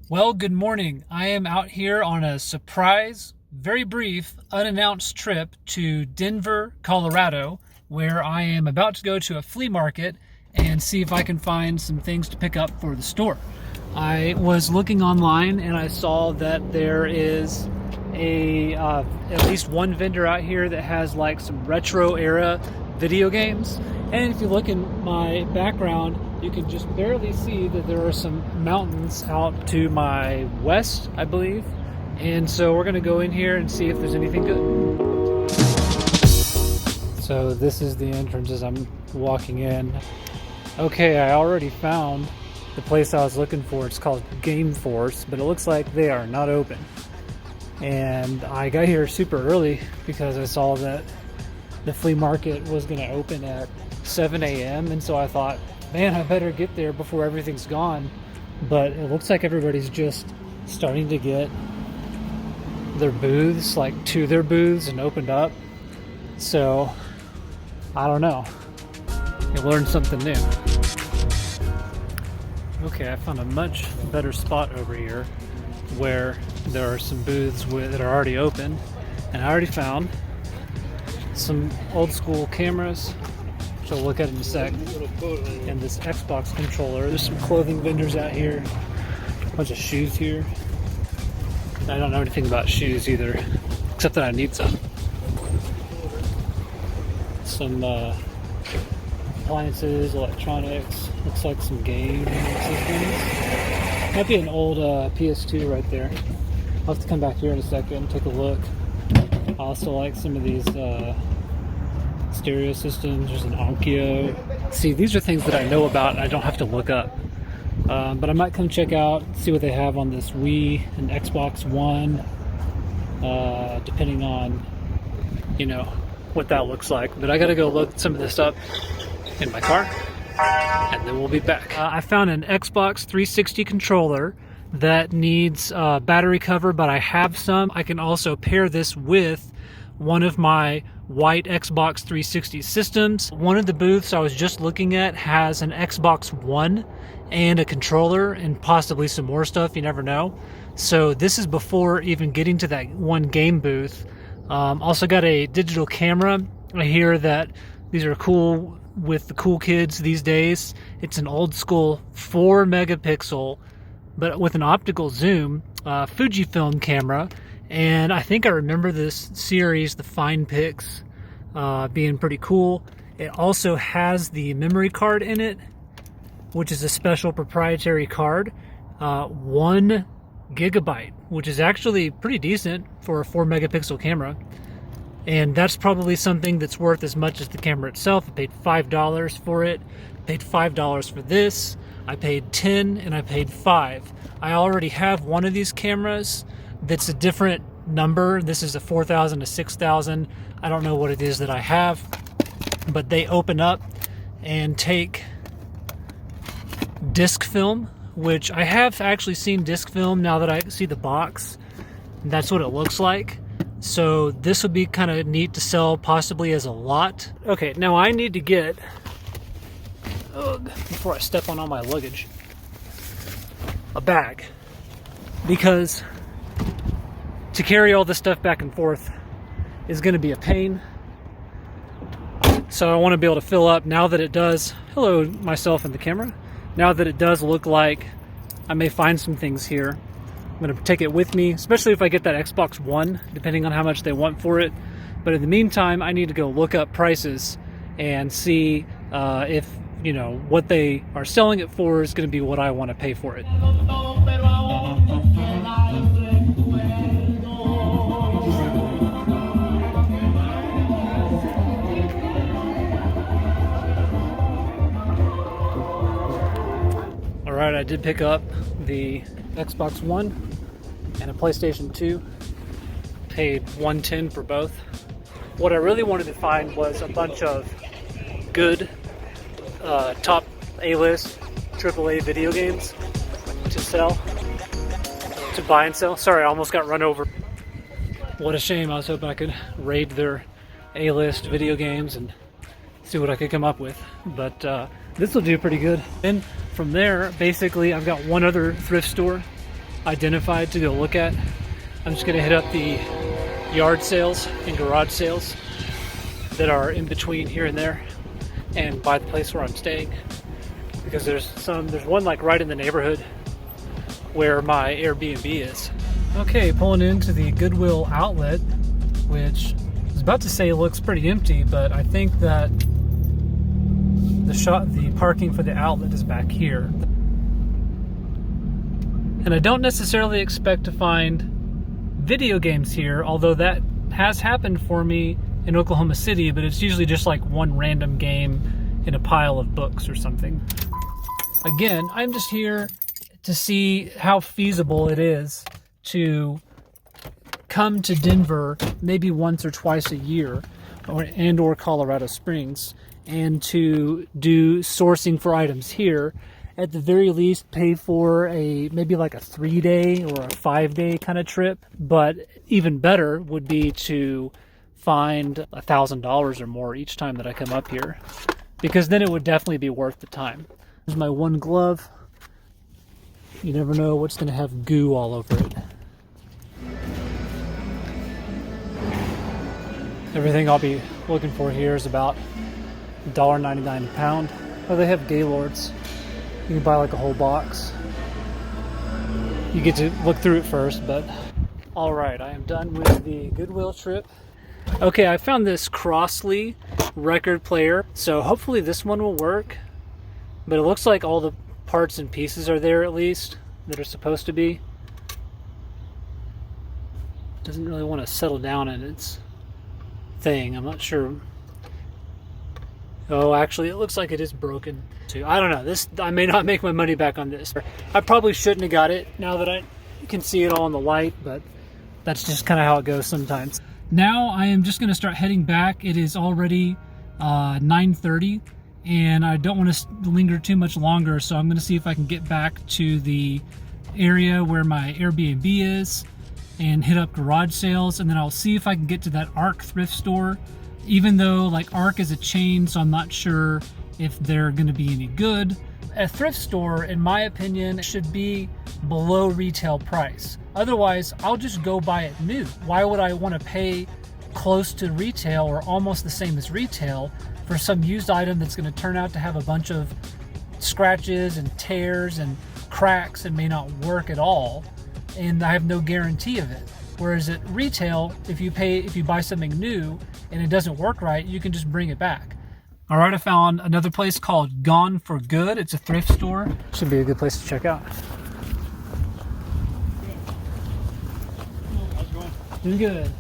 Well, good morning. I am out here on a surprise, very brief, unannounced trip to Denver, Colorado, where I am about to go to a flea market and see if I can find some things to pick up for the store. I was looking online and I saw that there is at least one vendor out here that has like some retro era video games. And if you look in my background, you can just barely see that there are some mountains out to my west, I believe. And so we're gonna go in here and see if there's anything good. So this is the entrance as I'm walking in. Okay, I already found the place I was looking for. It's called Game Force, but it looks like they are not open. And I got here super early because I saw that the flea market was gonna open at 7 a.m. and so I thought, man, I better get there before everything's gone. But it looks like everybody's just starting to get their booths, like to their booths and opened up. So, I don't know. You learned something new. Okay, I found a much better spot over here where there are some booths that are already open. And I already found some old school cameras, which I'll look at in a sec, and this Xbox controller. There's some clothing vendors out here, a bunch of shoes here. I don't know anything about shoes either, except that I need some. Some appliances, electronics, looks like some game systems. Might be an old PS2 right there. I'll have to come back here in a second and take a look. I also like some of these stereo systems. There's an Onkyo. See, these are things that I know about and I don't have to look up. But I might come check out, see what they have on this Wii and Xbox One, depending on, what that looks like. But I gotta go look some of this up in my car, and then we'll be back. I found an Xbox 360 controller that needs battery cover, but I have some. I can also pair this with one of my white Xbox 360 systems. One of the booths I was just looking at has an Xbox One and a controller and possibly some more stuff, you never know. So this is before even getting to that one game booth. Also got a digital camera. I hear that these are cool with the cool kids these days. It's an old school 4 megapixel, but with an optical zoom, Fujifilm camera. And I think I remember this series, the Fine Pix, being pretty cool. It also has the memory card in it, which is a special proprietary card, 1 gigabyte, which is actually pretty decent for a 4 megapixel camera. And that's probably something that's worth as much as the camera itself. I paid $5 for it, paid $5 for this, I paid $10, and I paid $5. I already have one of these cameras that's a different number. This is a 4,000 to 6,000. I don't know what it is that I have, but they open up and take disc film, which I have actually seen disc film now that I see the box. That's what it looks like. So this would be kind of neat to sell possibly as a lot. Okay, now I need to get, before I step on all my luggage, a bag, because to carry all this stuff back and forth is going to be a pain. So I want to be able to fill up now that it does, hello myself and the camera, now that it does look like I may find some things here. I'm going to take it with me, especially if I get that Xbox One, depending on how much they want for it. But in the meantime, I need to go look up prices and see if, what they are selling it for is going to be what I want to pay for it. Alright, I did pick up the Xbox One and a PlayStation 2. Paid $110 for both. What I really wanted to find was a bunch of good top A-list AAA video games to sell, to buy and sell. Sorry, I almost got run over. What a shame. I was hoping I could raid their A-list video games and see what I could come up with, but this will do pretty good. And from there, basically, I've got one other thrift store identified to go look at. I'm just gonna hit up the yard sales and garage sales that are in between here and there and buy the place where I'm staying, because there's one like right in the neighborhood where my Airbnb is. Okay, pulling into the Goodwill outlet, which I was about to say looks pretty empty, but I think that the parking for the outlet is back here. And I don't necessarily expect to find video games here, although that has happened for me in Oklahoma City, but it's usually just like one random game in a pile of books or something. Again, I'm just here to see how feasible it is to come to Denver maybe once or twice a year, or Colorado Springs, and to do sourcing for items here. At the very least, pay for maybe like a 3-day or a 5-day kind of trip. But even better would be to find $1,000 or more each time that I come up here, because then it would definitely be worth the time. Here's my one glove. You never know what's going to have goo all over it. Everything I'll be looking for here is about $1.99 a pound. Oh, they have Gaylords. You can buy like a whole box. You get to look through it first, but all right, I am done with the Goodwill trip. Okay, I found this Crossley record player, so hopefully this one will work, but it looks like all the parts and pieces are there, at least that are supposed to be. Doesn't really want to settle down in its thing. I'm not sure. Oh, actually, it looks like it is broken too. I don't know. I may not make my money back on this. I probably shouldn't have got it now that I can see it all in the light, but that's just kind of how it goes sometimes. Now I am just going to start heading back. It is already 9:30, and I don't want to linger too much longer, so I'm going to see if I can get back to the area where my Airbnb is and hit up garage sales, and then I'll see if I can get to that ARC thrift store. Even though like ARC is a chain, so I'm not sure if they're going to be any good. A thrift store, in my opinion, should be below retail price. Otherwise, I'll just go buy it new. Why would I want to pay close to retail or almost the same as retail for some used item that's going to turn out to have a bunch of scratches and tears and cracks and may not work at all, and I have no guarantee of it? Whereas at retail, if you buy something new and it doesn't work right, you can just bring it back. All right, I found another place called Gone for Good. It's a thrift store. Should be a good place to check out. How's it going? Doing good.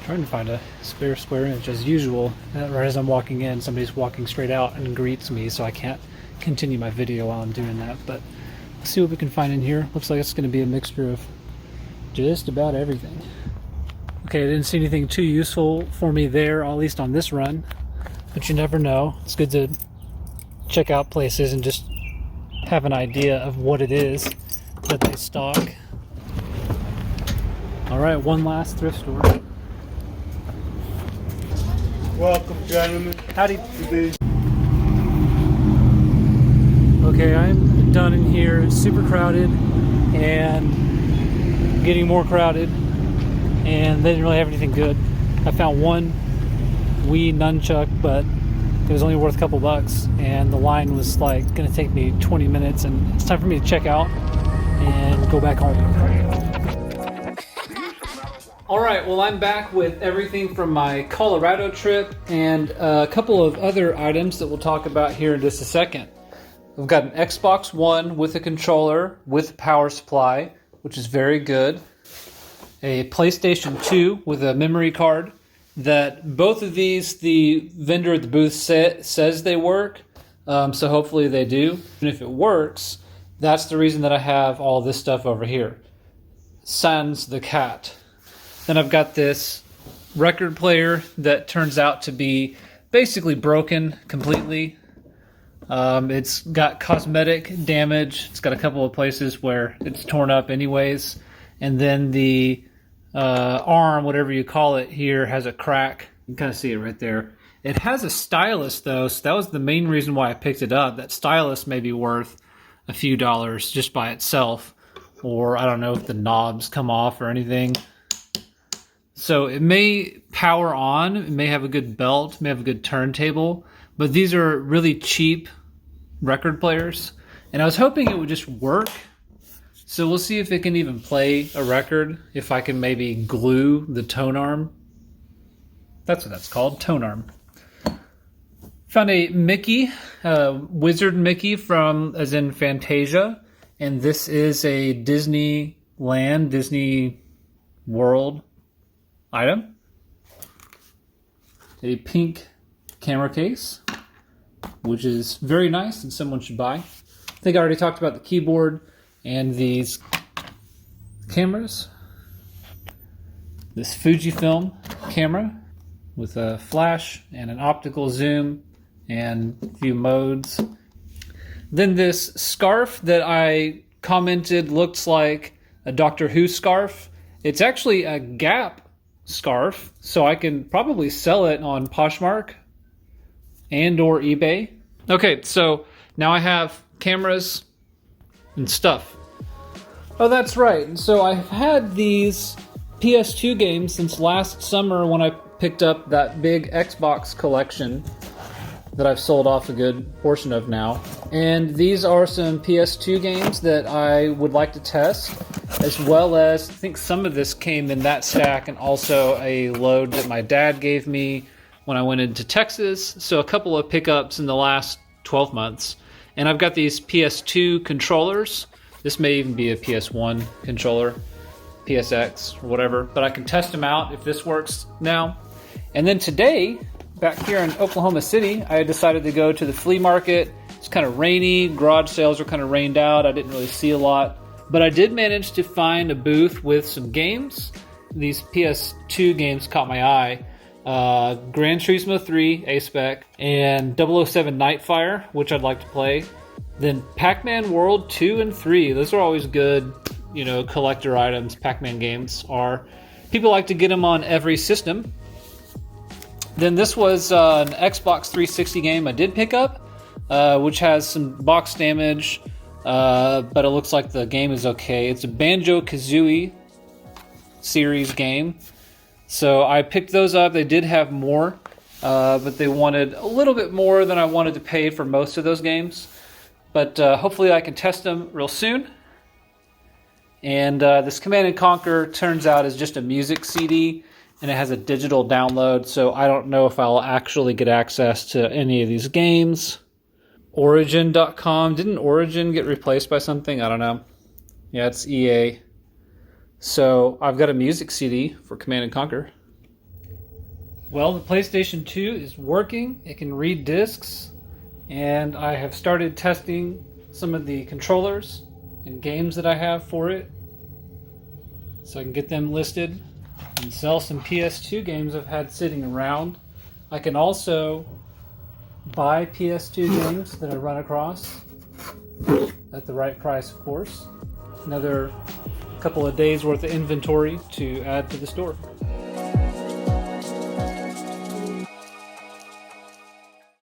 Trying to find a spare square inch as usual. Right as I'm walking in, somebody's walking straight out and greets me, so I can't continue my video while I'm doing that. But let's see what we can find in here. Looks like it's going to be a mixture of just about everything. Okay, I didn't see anything too useful for me there, at least on this run, but you never know. It's good to check out places and just have an idea of what it is that they stock. All right, one last thrift store. Welcome, gentlemen. Howdy. Okay, I'm done in here. It's super crowded and getting more crowded, and they didn't really have anything good. I found one Wii nunchuck, but it was only worth a couple bucks, and the line was like going to take me 20 minutes, and it's time for me to check out and go back home. All right, well, I'm back with everything from my Colorado trip and a couple of other items that we'll talk about here in just a second. We've got an Xbox One with a controller with power supply, which is very good. A PlayStation 2 with a memory card that both of these, the vendor at the booth says they work, so hopefully they do. And if it works, that's the reason that I have all this stuff over here. Sans the cat. Then I've got this record player that turns out to be basically broken completely. It's got cosmetic damage. It's got a couple of places where it's torn up anyways. And then the arm, whatever you call it here, has a crack. You can kind of see it right there. It has a stylus though, so that was the main reason why I picked it up. That stylus may be worth a few dollars just by itself, or I don't know if the knobs come off or anything. So it may power on, it may have a good belt, may have a good turntable, but these are really cheap record players, and I was hoping it would just work. So we'll see if it can even play a record, if I can maybe glue the tone arm. That's what that's called, tone arm. Found a Mickey, Wizard Mickey from, as in Fantasia, and this is a Disneyland, Disney World item. A pink camera case, which is very nice and someone should buy. I think I already talked about the keyboard and these cameras. This Fujifilm camera with a flash and an optical zoom and a few modes. Then this scarf that I commented looks like a Doctor Who scarf. It's actually a Gap scarf, so I can probably sell it on Poshmark and or eBay. Okay, so now I have cameras and stuff. Oh, that's right. And so I've had these PS2 games since last summer when I picked up that big Xbox collection that I've sold off a good portion of now. And these are some PS2 games that I would like to test, as well as I think some of this came in that stack and also a load that my dad gave me when I went into Texas. So a couple of pickups in the last 12 months. And I've got these PS2 controllers. This may even be a PS1 controller, PSX, or whatever, but I can test them out if this works now. And then today, back here in Oklahoma City, I decided to go to the flea market. It's kind of rainy, garage sales are kind of rained out, I didn't really see a lot, but I did manage to find a booth with some games. These PS2 games caught my eye. Gran Turismo 3 A-Spec and 007 Nightfire, which I'd like to play. Then Pac-Man World 2 and 3. Those are always good, you know, collector items. Pac-Man games are. People like to get them on every system. Then this was an Xbox 360 game I did pick up, which has some box damage, but it looks like the game is okay. It's a Banjo-Kazooie series game. So I picked those up. They did have more, but they wanted a little bit more than I wanted to pay for most of those games. But hopefully I can test them real soon. And this Command & Conquer turns out is just a music CD, and it has a digital download, so I don't know if I'll actually get access to any of these games. Origin.com. Didn't Origin get replaced by something? I don't know. Yeah, it's EA. So I've got a music CD for Command & Conquer. Well, the PlayStation 2 is working. It can read discs. And I have started testing some of the controllers and games that I have for it, so I can get them listed and sell some PS2 games I've had sitting around. I can also buy PS2 games that I run across at the right price, of course. Another couple of days worth of inventory to add to the store.